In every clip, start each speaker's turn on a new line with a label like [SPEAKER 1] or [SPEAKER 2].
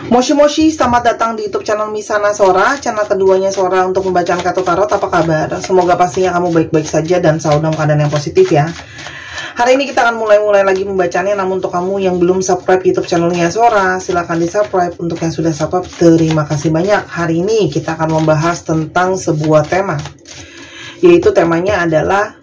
[SPEAKER 1] Moshi Moshi, selamat datang di YouTube channel Misana Sora, channel keduanya Sora untuk membacakan kartu tarot. Apa kabar? Semoga pastinya kamu baik-baik saja dan selalu dalam keadaan yang positif ya. Hari ini kita akan mulai lagi membacanya, namun untuk kamu yang belum subscribe YouTube channelnya Sora, silahkan di subscribe. Untuk yang sudah subscribe, terima kasih banyak. Hari ini kita akan membahas tentang sebuah tema, yaitu temanya adalah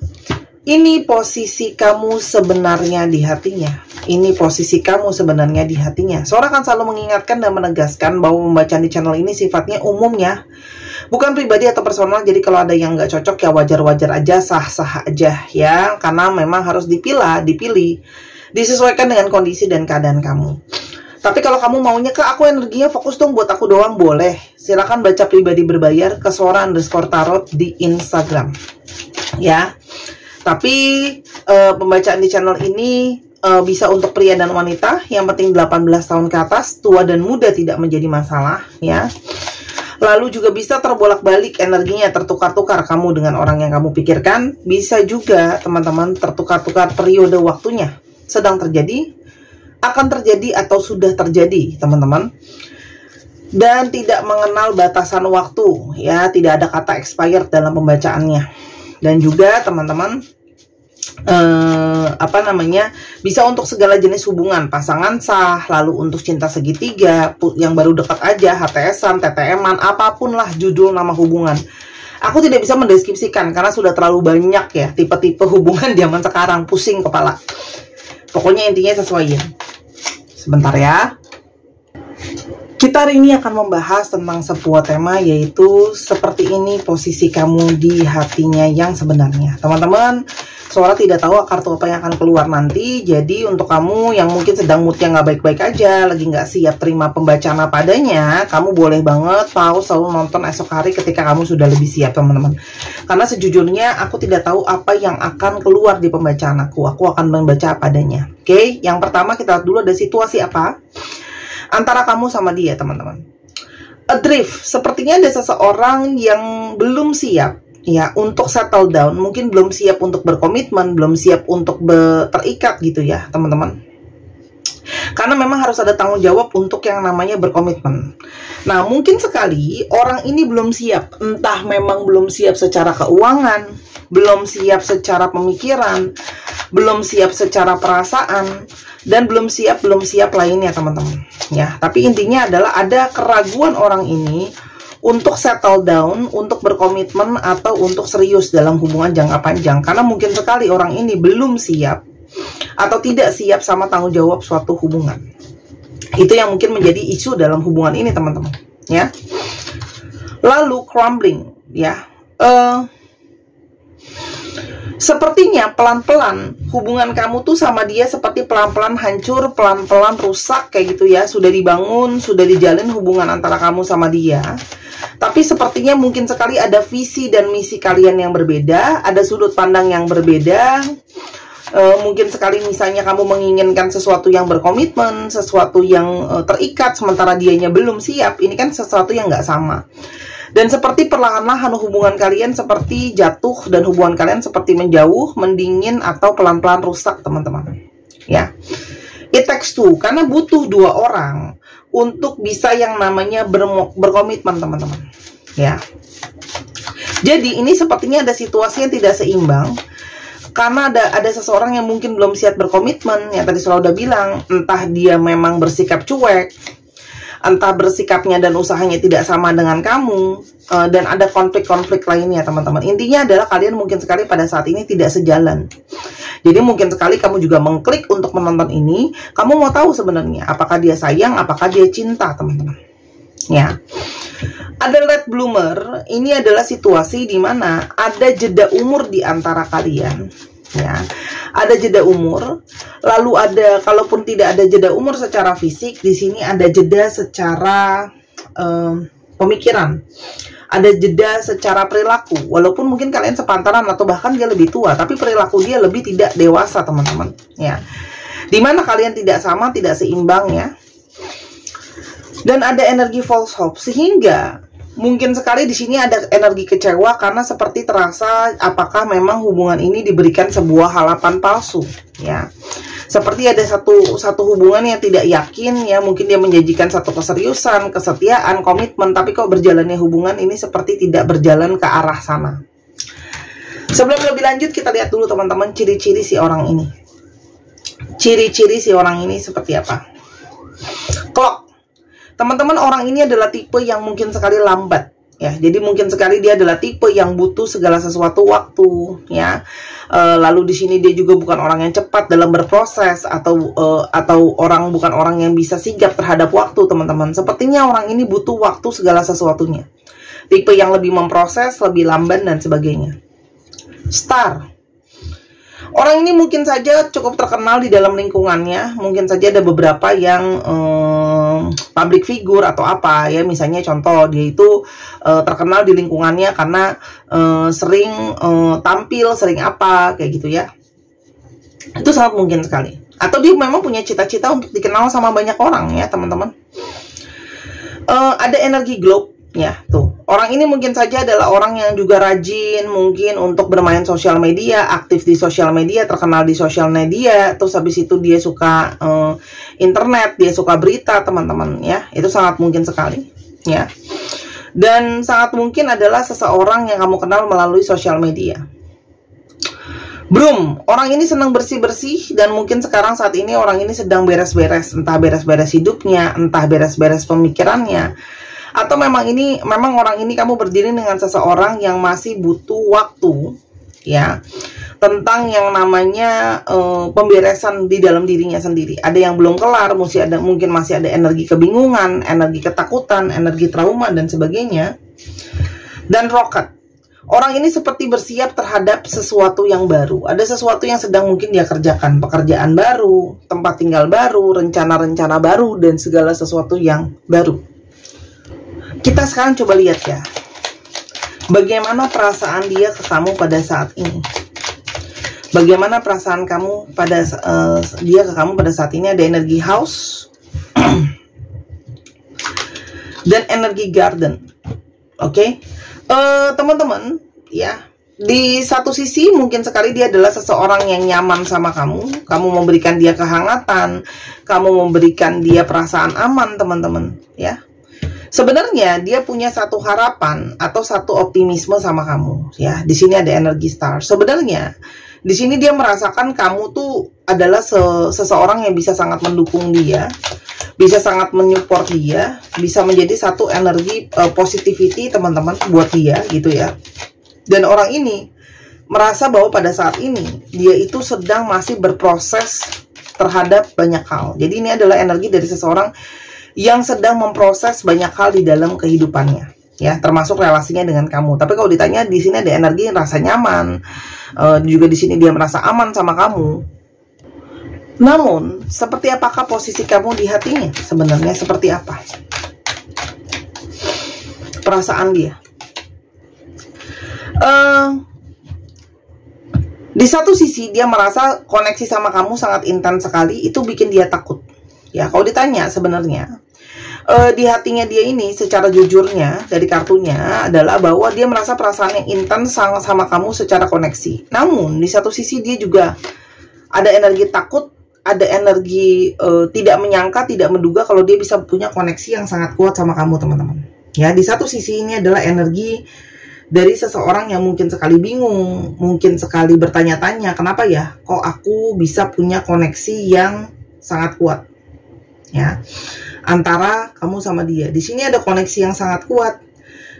[SPEAKER 1] ini posisi kamu sebenarnya di hatinya. Ini posisi kamu sebenarnya di hatinya. Sora akan selalu mengingatkan dan menegaskan bahwa pembacaan di channel ini sifatnya umumnya, bukan pribadi atau personal. Jadi kalau ada yang nggak cocok ya wajar-wajar aja, sah-sah aja ya. Karena memang harus dipilih, disesuaikan dengan kondisi dan keadaan kamu. Tapi kalau kamu maunya ke aku energinya fokus dong buat aku doang, boleh. Silakan baca pribadi berbayar ke Sora_tarot di Instagram ya. Tapi pembacaan di channel ini bisa untuk pria dan wanita, yang penting 18 tahun ke atas, tua dan muda tidak menjadi masalah ya. Lalu juga bisa terbolak-balik energinya, tertukar-tukar kamu dengan orang yang kamu pikirkan. Bisa juga teman-teman tertukar-tukar periode waktunya, sedang terjadi, akan terjadi, atau sudah terjadi teman-teman. Dan tidak mengenal batasan waktu ya, tidak ada kata expired dalam pembacaannya. Dan juga teman-teman bisa untuk segala jenis hubungan, pasangan sah, lalu untuk cinta segitiga, yang baru dekat aja, HTS-an, TTM-an, apapun lah judul nama hubungan. Aku tidak bisa mendeskripsikan karena sudah terlalu banyak ya tipe-tipe hubungan zaman sekarang, pusing kepala. Pokoknya intinya sesuaiin. Sebentar ya. Kita hari ini akan membahas tentang sebuah tema, yaitu seperti ini posisi kamu di hatinya yang sebenarnya. Teman-teman, Sora tidak tahu kartu apa yang akan keluar nanti. Jadi untuk kamu yang mungkin sedang moodnya nggak baik-baik aja, lagi nggak siap terima pembacaan apa adanya, kamu boleh banget pause selalu nonton esok hari ketika kamu sudah lebih siap teman-teman. Karena sejujurnya aku tidak tahu apa yang akan keluar di pembacaan aku. Aku akan membaca apa adanya. Oke, yang pertama kita lihat dulu ada situasi apa antara kamu sama dia teman-teman. Adrift, sepertinya ada seseorang yang belum siap ya untuk settle down, mungkin belum siap untuk berkomitmen, belum siap untuk terikat gitu ya teman-teman. Karena memang harus ada tanggung jawab untuk yang namanya berkomitmen. Nah mungkin sekali orang ini belum siap, entah memang belum siap secara keuangan, belum siap secara pemikiran, belum siap secara perasaan, dan belum siap lainnya teman-teman ya. Tapi intinya adalah ada keraguan orang ini untuk settle down, untuk berkomitmen, atau untuk serius dalam hubungan jangka panjang. Karena mungkin sekali orang ini belum siap atau tidak siap sama tanggung jawab suatu hubungan. Itu yang mungkin menjadi isu dalam hubungan ini teman-teman ya. Lalu crumbling ya, sepertinya pelan-pelan hubungan kamu tuh sama dia seperti pelan-pelan hancur, pelan-pelan rusak kayak gitu ya. Sudah dibangun, sudah dijalin hubungan antara kamu sama dia, tapi sepertinya mungkin sekali ada visi dan misi kalian yang berbeda, ada sudut pandang yang berbeda. Mungkin sekali misalnya kamu menginginkan sesuatu yang berkomitmen, sesuatu yang terikat, sementara dianya belum siap. Ini kan sesuatu yang nggak sama. Dan seperti perlahan-lahan hubungan kalian seperti jatuh, dan hubungan kalian seperti menjauh, mendingin, atau pelan-pelan rusak teman-teman ya. It takes two, karena butuh dua orang untuk bisa yang namanya berkomitmen teman-teman ya. Jadi ini sepertinya ada situasi yang tidak seimbang, karena ada seseorang yang mungkin belum siap berkomitmen, yang tadi Sora udah bilang, entah dia memang bersikap cuek, entah bersikapnya dan usahanya tidak sama dengan kamu, dan ada konflik-konflik lainnya teman-teman. Intinya adalah kalian mungkin sekali pada saat ini tidak sejalan. Jadi mungkin sekali kamu juga mengklik untuk menonton ini. Kamu mau tahu sebenarnya apakah dia sayang, apakah dia cinta teman-teman ya. Ada late bloomer, ini adalah situasi di mana ada jeda umur di antara kalian ya. Ada jeda umur, lalu ada, kalaupun tidak ada jeda umur secara fisik, di sini ada jeda secara pemikiran, ada jeda secara perilaku. Walaupun mungkin kalian sepantaran atau bahkan dia lebih tua, tapi perilaku dia lebih tidak dewasa teman-teman ya. Dimana kalian tidak sama, tidak seimbang ya. Dan ada energi false hope, sehingga mungkin sekali di sini ada energi kecewa karena seperti terasa apakah memang hubungan ini diberikan sebuah harapan palsu ya. Seperti ada satu hubungan yang tidak yakin ya, mungkin dia menjanjikan satu keseriusan, kesetiaan, komitmen, tapi kok berjalannya hubungan ini seperti tidak berjalan ke arah sana. Sebelum lebih lanjut, kita lihat dulu teman-teman ciri-ciri si orang ini. Ciri-ciri si orang ini seperti apa? Clock. Teman-teman, orang ini adalah tipe yang mungkin sekali lambat. Ya, jadi mungkin sekali dia adalah tipe yang butuh segala sesuatu waktu, ya. Lalu di sini dia juga bukan orang yang cepat dalam berproses atau bukan orang yang bisa sigap terhadap waktu, teman-teman. Sepertinya orang ini butuh waktu segala sesuatunya. Tipe yang lebih memproses, lebih lamban dan sebagainya. Star. Orang ini mungkin saja cukup terkenal di dalam lingkungannya. Mungkin saja ada beberapa yang public figure atau apa ya. Misalnya contoh, dia itu terkenal di lingkungannya karena sering tampil, sering apa, kayak gitu ya. Itu sangat mungkin sekali. Atau dia memang punya cita-cita untuk dikenal sama banyak orang ya, teman-teman. Ada energi globe. Ya, tuh. Orang ini mungkin saja adalah orang yang juga rajin mungkin untuk bermain sosial media, aktif di sosial media, terkenal di sosial media. Terus habis itu dia suka internet, dia suka berita, teman-teman ya. Itu sangat mungkin sekali, ya. Dan sangat mungkin adalah seseorang yang kamu kenal melalui sosial media. Broom, orang ini senang bersih-bersih dan mungkin sekarang saat ini orang ini sedang beres-beres, entah beres-beres hidupnya, entah beres-beres pemikirannya. Atau memang orang ini kamu berdiri dengan seseorang yang masih butuh waktu ya, tentang yang namanya pemberesan di dalam dirinya sendiri. Ada yang belum kelar, mungkin masih ada energi kebingungan, energi ketakutan, energi trauma dan sebagainya. Dan rocket, orang ini seperti bersiap terhadap sesuatu yang baru. Ada sesuatu yang sedang mungkin dia kerjakan, pekerjaan baru, tempat tinggal baru, rencana-rencana baru, dan segala sesuatu yang baru. Kita sekarang coba lihat ya, bagaimana perasaan dia ke kamu pada saat ini. Bagaimana perasaan kamu pada dia ke kamu pada saat ini. Ada energi house dan energi garden. Oke, teman-teman ya. Di satu sisi mungkin sekali dia adalah seseorang yang nyaman sama kamu. Kamu memberikan dia kehangatan, kamu memberikan dia perasaan aman, teman-teman ya. Sebenarnya dia punya satu harapan atau satu optimisme sama kamu ya. Di sini ada energi star. Sebenarnya di sini dia merasakan kamu tuh adalah seseorang yang bisa sangat mendukung dia, bisa sangat menyupport dia, bisa menjadi satu energi positivity, teman-teman, buat dia gitu ya. Dan orang ini merasa bahwa pada saat ini dia itu sedang masih berproses terhadap banyak hal. Jadi ini adalah energi dari seseorang yang sedang memproses banyak hal di dalam kehidupannya, ya, termasuk relasinya dengan kamu. Tapi kalau ditanya, di sini ada energi yang rasa nyaman, juga di sini dia merasa aman sama kamu. Namun, seperti apakah posisi kamu di hatinya? Sebenarnya seperti apa perasaan dia? Di satu sisi dia merasa koneksi sama kamu sangat intens sekali, itu bikin dia takut. Ya, kalau ditanya sebenarnya di hatinya dia ini secara jujurnya dari kartunya adalah bahwa dia merasa perasaan yang intens sama kamu secara koneksi. Namun di satu sisi dia juga ada energi takut, ada energi tidak menyangka, tidak menduga kalau dia bisa punya koneksi yang sangat kuat sama kamu, teman-teman. Ya, di satu sisi ini adalah energi dari seseorang yang mungkin sekali bingung, mungkin sekali bertanya-tanya, kenapa ya kok aku bisa punya koneksi yang sangat kuat, ya, antara kamu sama dia. Di sini ada koneksi yang sangat kuat,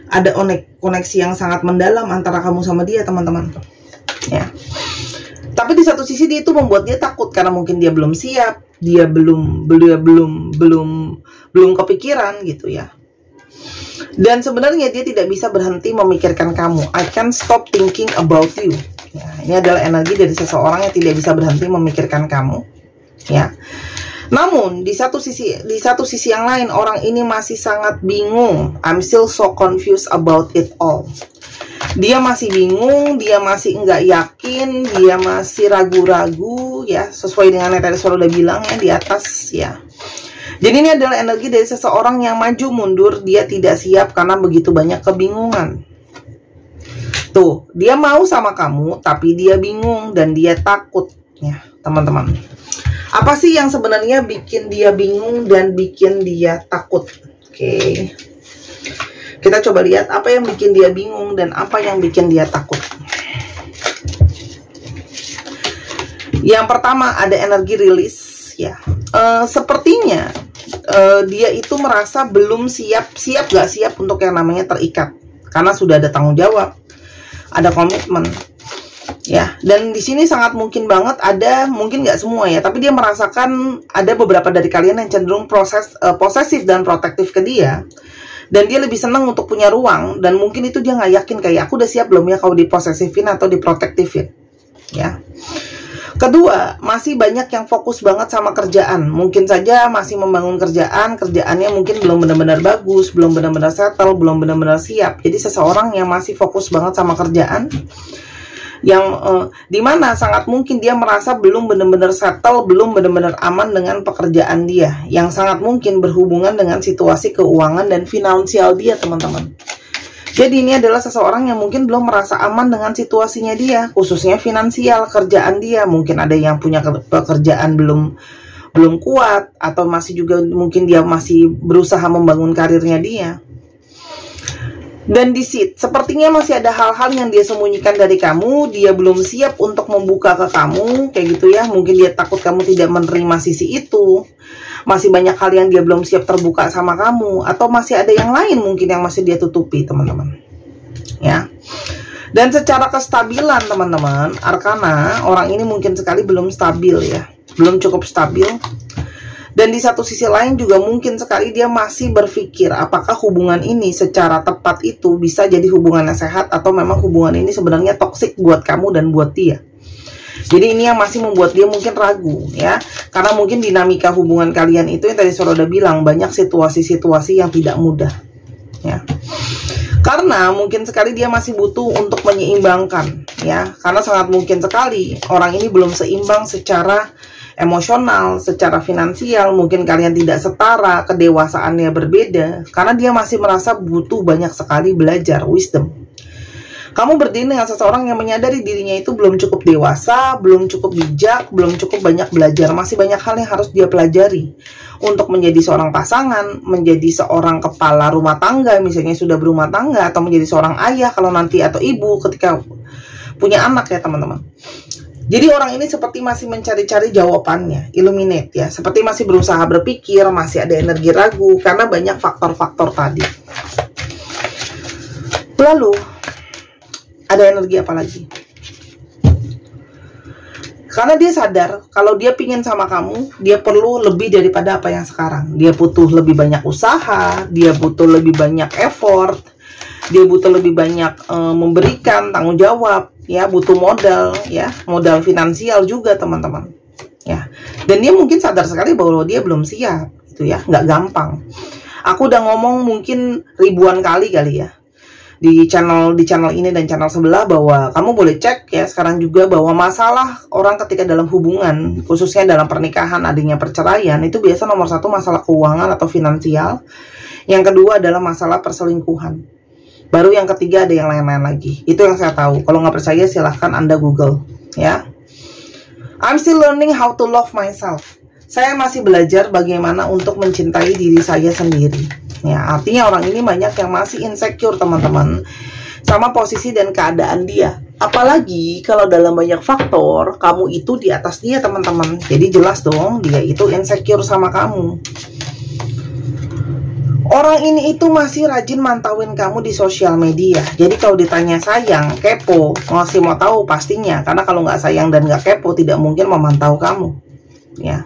[SPEAKER 1] ada koneksi yang sangat mendalam antara kamu sama dia, teman-teman. Ya. Tapi di satu sisi dia itu membuat dia takut karena mungkin dia belum siap, dia belum kepikiran gitu ya. Dan sebenarnya dia tidak bisa berhenti memikirkan kamu. I can't stop thinking about you. Ya, ini adalah energi dari seseorang yang tidak bisa berhenti memikirkan kamu. Ya. Namun di satu sisi yang lain, orang ini masih sangat bingung. I'm still so confused about it all. Dia masih bingung, dia masih nggak yakin, dia masih ragu-ragu, ya, sesuai dengan yang tadi saya udah bilang ya di atas ya. Jadi ini adalah energi dari seseorang yang maju mundur, dia tidak siap karena begitu banyak kebingungan. Tuh, dia mau sama kamu, tapi dia bingung dan dia takut. Ya, teman-teman. Apa sih yang sebenarnya bikin dia bingung dan bikin dia takut? Oke. Kita coba lihat apa yang bikin dia bingung dan apa yang bikin dia takut. Yang pertama ada energi rilis, ya. Sepertinya dia itu merasa belum siap gak siap untuk yang namanya terikat, karena sudah ada tanggung jawab, ada komitmen. Ya, dan di sini sangat mungkin banget ada, mungkin nggak semua ya, tapi dia merasakan ada beberapa dari kalian yang cenderung posesif dan protektif ke dia, dan dia lebih senang untuk punya ruang, dan mungkin itu dia nggak yakin kayak aku udah siap belum ya kalau diposesifin atau diprotektifin, ya. Kedua, masih banyak yang fokus banget sama kerjaan, mungkin saja masih membangun kerjaannya mungkin belum benar-benar bagus, belum benar-benar settle, belum benar-benar siap. Jadi seseorang yang masih fokus banget sama kerjaan, yang dimana sangat mungkin dia merasa belum benar-benar settle, belum benar-benar aman dengan pekerjaan dia, yang sangat mungkin berhubungan dengan situasi keuangan dan finansial dia, teman-teman. Jadi ini adalah seseorang yang mungkin belum merasa aman dengan situasinya dia, khususnya finansial, kerjaan dia. Mungkin ada yang punya pekerjaan belum kuat, atau masih juga mungkin dia masih berusaha membangun karirnya dia. Dan di situ sepertinya masih ada hal-hal yang dia sembunyikan dari kamu, dia belum siap untuk membuka ke kamu, kayak gitu ya. Mungkin dia takut kamu tidak menerima sisi itu. Masih banyak hal yang dia belum siap terbuka sama kamu, atau masih ada yang lain mungkin yang masih dia tutupi, teman-teman. Ya. Dan secara kestabilan, teman-teman, Arkana, orang ini mungkin sekali belum stabil ya. Belum cukup stabil. Dan di satu sisi lain juga mungkin sekali dia masih berpikir apakah hubungan ini secara tepat itu bisa jadi hubungan yang sehat, atau memang hubungan ini sebenarnya toksik buat kamu dan buat dia. Jadi ini yang masih membuat dia mungkin ragu ya, karena mungkin dinamika hubungan kalian itu yang tadi Sora udah bilang, banyak situasi-situasi yang tidak mudah ya. Karena mungkin sekali dia masih butuh untuk menyeimbangkan ya, karena sangat mungkin sekali orang ini belum seimbang secara emosional, secara finansial, mungkin kalian tidak setara, kedewasaannya berbeda, karena dia masih merasa butuh banyak sekali belajar, wisdom. Kamu berdiri dengan seseorang yang menyadari dirinya itu belum cukup dewasa, belum cukup bijak, belum cukup banyak belajar, masih banyak hal yang harus dia pelajari untuk menjadi seorang pasangan, menjadi seorang kepala rumah tangga, misalnya sudah berumah tangga, atau menjadi seorang ayah kalau nanti, atau ibu ketika punya anak ya, teman-teman. Jadi orang ini seperti masih mencari-cari jawabannya, illuminate ya, seperti masih berusaha berpikir, masih ada energi ragu karena banyak faktor-faktor tadi. Lalu ada energi apa lagi? Karena dia sadar kalau dia pingin sama kamu, dia perlu lebih daripada apa yang sekarang. Dia butuh lebih banyak usaha, dia butuh lebih banyak effort, dia butuh lebih banyak memberikan tanggung jawab. Ya, butuh modal ya, modal finansial juga, teman-teman ya. Dan dia mungkin sadar sekali bahwa dia belum siap gitu ya, nggak gampang. Aku udah ngomong mungkin ribuan kali ya di channel ini dan channel sebelah, bahwa kamu boleh cek ya sekarang juga, bahwa masalah orang ketika dalam hubungan, khususnya dalam pernikahan, adanya perceraian, itu biasa nomor satu masalah keuangan atau finansial, yang kedua adalah masalah perselingkuhan, baru yang ketiga ada yang lain-lain lagi. Itu yang saya tahu. Kalau nggak percaya silahkan Anda Google ya. I'm still learning how to love myself. Saya masih belajar bagaimana untuk mencintai diri saya sendiri ya. Artinya orang ini banyak yang masih insecure, teman-teman, sama posisi dan keadaan dia. Apalagi kalau dalam banyak faktor kamu itu di atas dia, teman-teman. Jadi jelas dong dia itu insecure sama kamu. Orang ini itu masih rajin mantauin kamu di sosial media. Jadi kalau ditanya sayang, kepo, masih mau tahu pastinya. Karena kalau nggak sayang dan nggak kepo, tidak mungkin memantau kamu. Ya,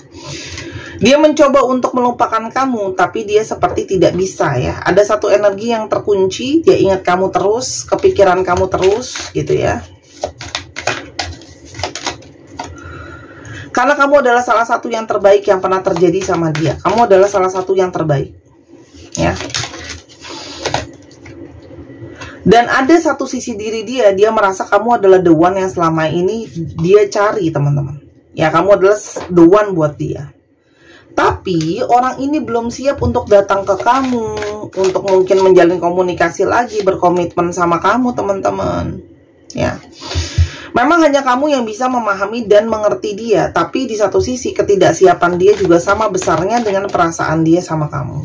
[SPEAKER 1] dia mencoba untuk melupakan kamu, tapi dia seperti tidak bisa ya. Ada satu energi yang terkunci. Dia ingat kamu terus, kepikiran kamu terus, gitu ya. Karena kamu adalah salah satu yang terbaik yang pernah terjadi sama dia. Kamu adalah salah satu yang terbaik. Ya. Dan ada satu sisi diri dia merasa kamu adalah the one yang selama ini dia cari, teman-teman. Ya, kamu adalah the one buat dia. Tapi orang ini belum siap untuk datang ke kamu, untuk mungkin menjalin komunikasi lagi, berkomitmen sama kamu, teman-teman. Ya. Memang hanya kamu yang bisa memahami dan mengerti dia, tapi di satu sisi ketidaksiapan dia juga sama besarnya dengan perasaan dia sama kamu.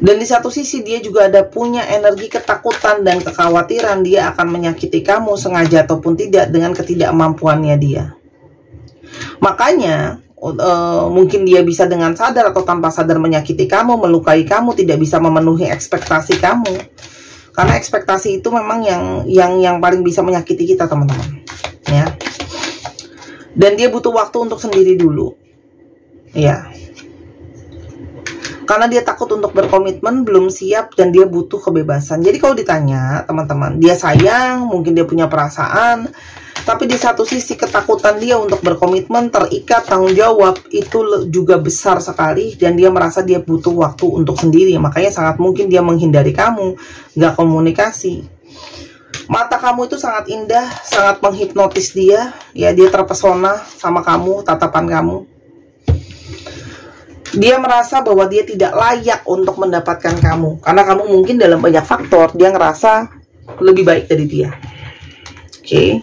[SPEAKER 1] Dan di satu sisi dia juga ada punya energi ketakutan dan kekhawatiran dia akan menyakiti kamu sengaja ataupun tidak dengan ketidakmampuannya dia. Makanya mungkin dia bisa dengan sadar atau tanpa sadar menyakiti kamu, melukai kamu, tidak bisa memenuhi ekspektasi kamu. Karena ekspektasi itu memang yang paling bisa menyakiti kita, teman-teman. Ya. Dan dia butuh waktu untuk sendiri dulu. Ya. Karena dia takut untuk berkomitmen, belum siap, dan dia butuh kebebasan. Jadi kalau ditanya, teman-teman, dia sayang, mungkin dia punya perasaan, tapi di satu sisi ketakutan dia untuk berkomitmen, terikat, tanggung jawab, itu juga besar sekali, dan dia merasa dia butuh waktu untuk sendiri. Makanya sangat mungkin dia menghindari kamu, nggak komunikasi. Mata kamu itu sangat indah, sangat menghipnotis dia, ya dia terpesona sama kamu, tatapan kamu. Dia merasa bahwa dia tidak layak untuk mendapatkan kamu. Karena kamu mungkin dalam banyak faktor, dia ngerasa lebih baik dari dia. Oke.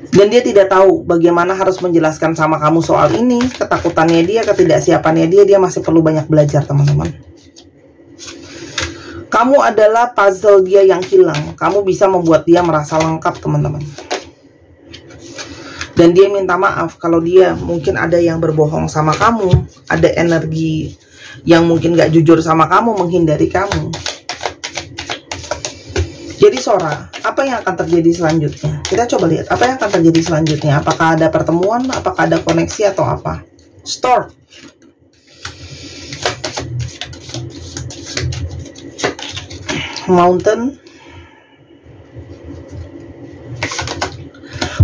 [SPEAKER 1] Dan dia tidak tahu bagaimana harus menjelaskan sama kamu soal ini. Ketakutannya dia, ketidaksiapannya dia masih perlu banyak belajar, teman-teman. Kamu adalah puzzle dia yang hilang. Kamu bisa membuat dia merasa lengkap, teman-teman. Dan dia minta maaf kalau dia mungkin ada yang berbohong sama kamu, ada energi yang mungkin gak jujur sama kamu, menghindari kamu. Jadi Sora, apa yang akan terjadi selanjutnya? Kita coba lihat apa yang akan terjadi selanjutnya. Apakah ada pertemuan, apakah ada koneksi atau apa? Start. Mountain.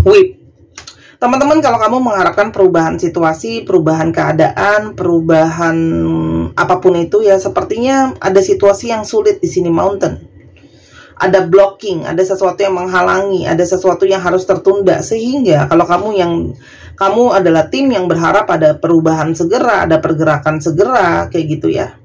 [SPEAKER 1] Whip. Teman-teman, kalau kamu mengharapkan perubahan situasi, perubahan keadaan, perubahan apapun itu, ya sepertinya ada situasi yang sulit di sini, Mountain. Ada blocking, ada sesuatu yang menghalangi, ada sesuatu yang harus tertunda. Sehingga kalau kamu adalah tim yang berharap ada perubahan segera, ada pergerakan segera, kayak gitu ya.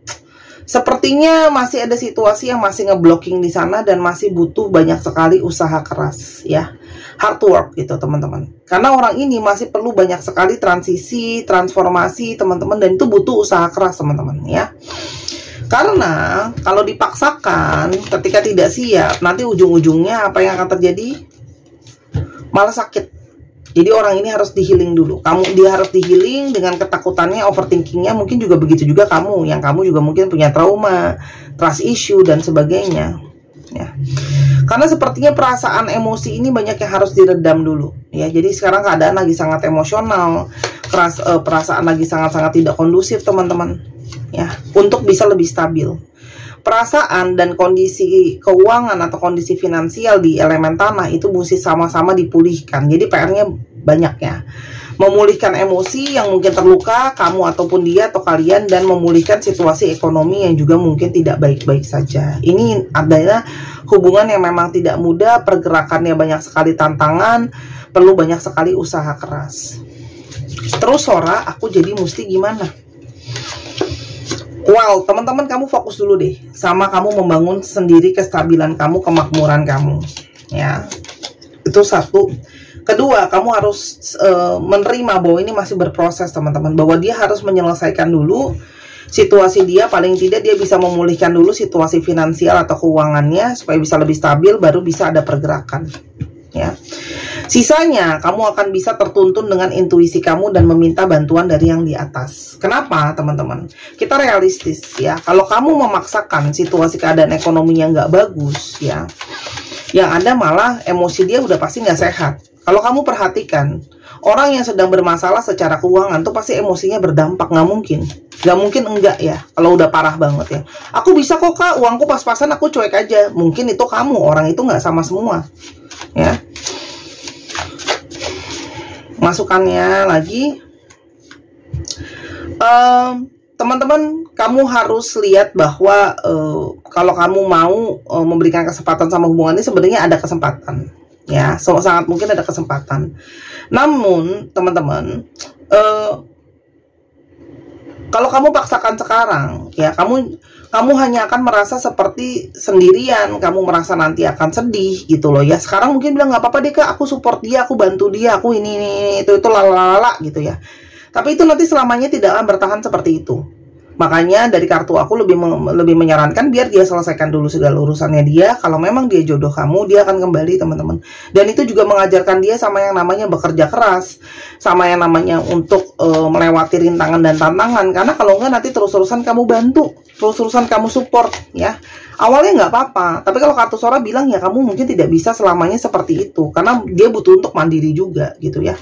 [SPEAKER 1] Sepertinya masih ada situasi yang masih ngeblocking di sana dan masih butuh banyak sekali usaha keras, ya. Hard work gitu, teman-teman. Karena orang ini masih perlu banyak sekali transisi, transformasi, teman-teman, dan itu butuh usaha keras, teman-teman, ya. Karena kalau dipaksakan ketika tidak siap, nanti ujung-ujungnya apa yang akan terjadi? Malah sakit. Jadi orang ini harus di-healing dulu. Dia harus di-healing dengan ketakutannya, overthinkingnya. Mungkin juga begitu juga kamu, yang kamu juga mungkin punya trauma, trust issue, dan sebagainya. Ya. Karena sepertinya perasaan emosi ini banyak yang harus diredam dulu. Ya, jadi sekarang keadaan lagi sangat emosional, perasaan lagi sangat-sangat tidak kondusif, teman-teman. Ya, untuk bisa lebih stabil. Perasaan dan kondisi keuangan atau kondisi finansial di elemen tanah itu mesti sama-sama dipulihkan. Jadi PR-nya banyak ya. Memulihkan emosi yang mungkin terluka, kamu ataupun dia atau kalian, dan memulihkan situasi ekonomi yang juga mungkin tidak baik-baik saja. Ini adalah hubungan yang memang tidak mudah, pergerakannya banyak sekali tantangan, perlu banyak sekali usaha keras. Terus Sora, aku jadi mesti gimana? Wow, teman-teman, kamu fokus dulu deh sama kamu membangun sendiri kestabilan kamu, kemakmuran kamu, ya. Itu satu. Kedua, kamu harus menerima bahwa ini masih berproses, teman-teman. Bahwa dia harus menyelesaikan dulu situasi dia, paling tidak dia bisa memulihkan dulu situasi finansial atau keuangannya supaya bisa lebih stabil, baru bisa ada pergerakan, ya. Sisanya, kamu akan bisa tertuntun dengan intuisi kamu dan meminta bantuan dari yang di atas. Kenapa, teman-teman? Kita realistis, ya. Kalau kamu memaksakan situasi keadaan ekonominya nggak bagus, ya, yang ada malah emosi dia udah pasti nggak sehat. Kalau kamu perhatikan, orang yang sedang bermasalah secara keuangan tuh pasti emosinya berdampak, nggak mungkin enggak ya, kalau udah parah banget ya. Aku bisa kok Kak, uangku pas-pasan aku cuek aja. Mungkin itu kamu, orang itu nggak sama semua, ya. Masukannya lagi, teman-teman, kamu harus lihat bahwa kalau kamu mau memberikan kesempatan sama hubungan ini, sebenarnya ada kesempatan, ya. Sangat mungkin ada kesempatan. Namun teman-teman, kalau kamu paksakan sekarang, ya, kamu kamu hanya akan merasa seperti sendirian, kamu merasa nanti akan sedih gitu loh ya. Sekarang mungkin bilang nggak apa-apa deh Kak, aku support dia, aku bantu dia, aku ini itu lalala gitu ya. Tapi itu nanti selamanya tidak akan bertahan seperti itu. Makanya dari kartu aku lebih menyarankan biar dia selesaikan dulu segala urusannya dia. Kalau memang dia jodoh kamu, dia akan kembali teman-teman. Dan itu juga mengajarkan dia sama yang namanya bekerja keras, sama yang namanya untuk melewati rintangan dan tantangan. Karena kalau enggak nanti terus-terusan kamu bantu, terus-terusan kamu support ya. Awalnya nggak apa-apa, tapi kalau kartu Sora bilang ya kamu mungkin tidak bisa selamanya seperti itu. Karena dia butuh untuk mandiri juga gitu ya.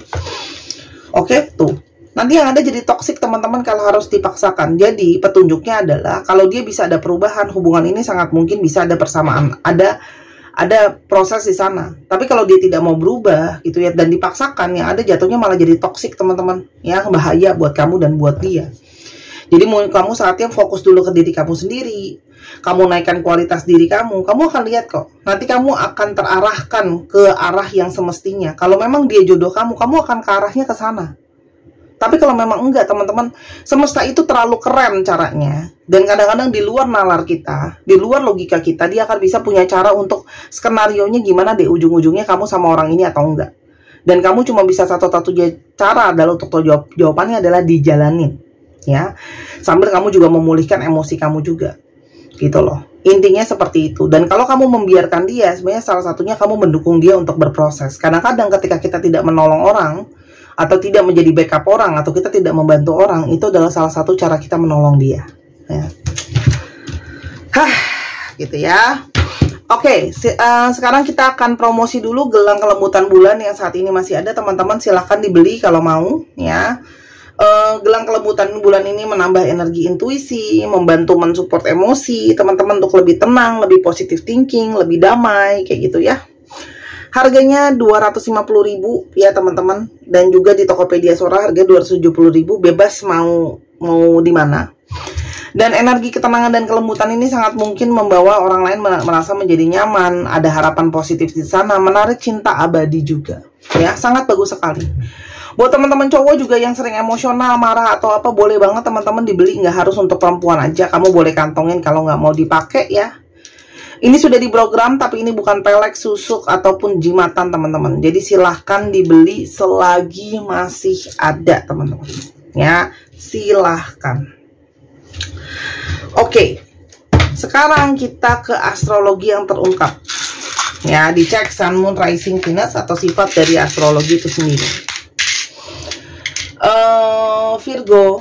[SPEAKER 1] Oke, tuh. Nanti yang ada jadi toksik teman-teman kalau harus dipaksakan. Jadi petunjuknya adalah kalau dia bisa ada perubahan, hubungan ini sangat mungkin bisa ada persamaan, ada proses di sana. Tapi kalau dia tidak mau berubah gitu ya dan dipaksakan, yang ada jatuhnya malah jadi toksik teman-teman. Ya bahaya buat kamu dan buat dia. Jadi kamu saatnya fokus dulu ke diri kamu sendiri. Kamu naikkan kualitas diri kamu akan lihat kok. Nanti kamu akan terarahkan ke arah yang semestinya. Kalau memang dia jodoh kamu akan ke arahnya ke sana. Tapi kalau memang enggak teman-teman, semesta itu terlalu keren caranya. Dan kadang-kadang di luar nalar kita, di luar logika kita, dia akan bisa punya cara untuk skenarionya gimana deh ujung-ujungnya kamu sama orang ini atau enggak. Dan kamu cuma bisa satu-satunya cara adalah untuk jawabannya adalah dijalanin. Ya, sambil kamu juga memulihkan emosi kamu juga. Gitu loh. Intinya seperti itu. Dan kalau kamu membiarkan dia, sebenarnya salah satunya kamu mendukung dia untuk berproses. Kadang-kadang ketika kita tidak menolong orang, atau tidak menjadi backup orang, atau kita tidak membantu orang, itu adalah salah satu cara kita menolong dia ya. Gitu ya. Oke, sekarang kita akan promosi dulu gelang kelembutan bulan yang saat ini masih ada teman-teman, silahkan dibeli kalau mau ya. Gelang kelembutan bulan ini menambah energi intuisi, membantu mensupport emosi teman-teman untuk lebih tenang, lebih positive thinking, lebih damai kayak gitu ya. Harganya 250.000 ya teman-teman, dan juga di Tokopedia Sora harga 270.000, bebas mau di mana. Dan energi ketenangan dan kelembutan ini sangat mungkin membawa orang lain merasa menjadi nyaman, ada harapan positif di sana, menarik cinta abadi juga. Ya, sangat bagus sekali. Buat teman-teman cowok juga yang sering emosional, marah atau apa, boleh banget teman-teman dibeli, nggak harus untuk perempuan aja, kamu boleh kantongin kalau nggak mau dipakai ya. Ini sudah diprogram, tapi ini bukan pelek, susuk, ataupun jimatan teman-teman. Jadi silahkan dibeli selagi masih ada teman-teman. Ya, silahkan. Oke, sekarang kita ke astrologi yang terungkap. Ya, dicek Sun, Moon, Rising, Venus atau sifat dari astrologi itu sendiri. Virgo,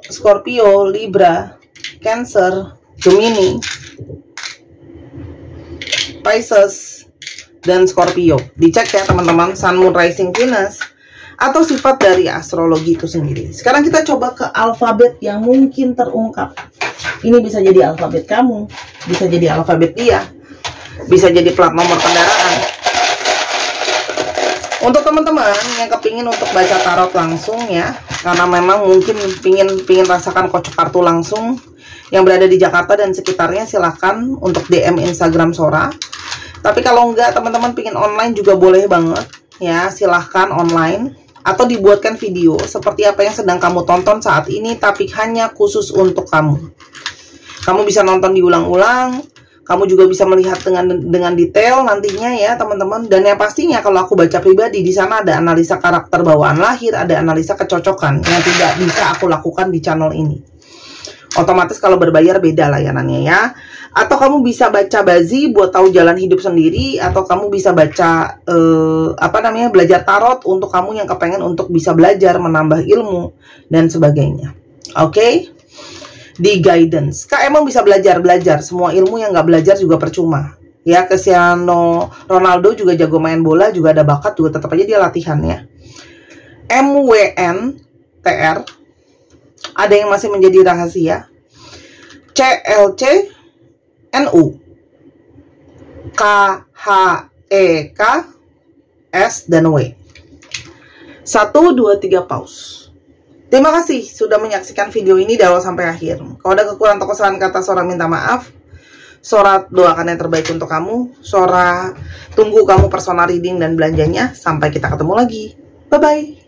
[SPEAKER 1] Scorpio, Libra, Cancer, Gemini, Pisces, dan Scorpio. Dicek ya teman-teman, Sun, Moon, Rising, Venus atau sifat dari astrologi itu sendiri. Sekarang kita coba ke alfabet yang mungkin terungkap. Ini bisa jadi alfabet kamu, bisa jadi alfabet dia, bisa jadi plat nomor kendaraan. Untuk teman-teman yang kepingin untuk baca tarot langsung ya, karena memang mungkin pingin rasakan kocok kartu langsung, yang berada di Jakarta dan sekitarnya silahkan untuk DM Instagram Sora. Tapi kalau enggak teman-teman pingin online juga boleh banget ya, silahkan online atau dibuatkan video seperti apa yang sedang kamu tonton saat ini, tapi hanya khusus untuk kamu. Kamu bisa nonton diulang-ulang, kamu juga bisa melihat dengan detail nantinya ya teman-teman. Dan yang pastinya kalau aku baca pribadi, di sana ada analisa karakter bawaan lahir, ada analisa kecocokan yang tidak bisa aku lakukan di channel ini. Otomatis kalau berbayar beda layanannya ya. Atau kamu bisa baca bazi buat tahu jalan hidup sendiri, atau kamu bisa baca belajar tarot untuk kamu yang kepengen untuk bisa belajar, menambah ilmu dan sebagainya. Oke? Di guidance. Kak emang bisa belajar, semua ilmu yang nggak belajar juga percuma. Ya, Cristiano Ronaldo juga jago main bola, juga ada bakat, juga tetap aja dia latihan ya. MWNTR ada yang masih menjadi rahasia. CLC NU KHEK S dan W. 1, 2, 3 pause. Terima kasih sudah menyaksikan video ini dari awal sampai akhir. Kalau ada kekurangan atau kesalahan kata, Sora minta maaf. Sora doakan yang terbaik untuk kamu. Sora tunggu kamu personal reading dan belanjanya. Sampai kita ketemu lagi. Bye-bye.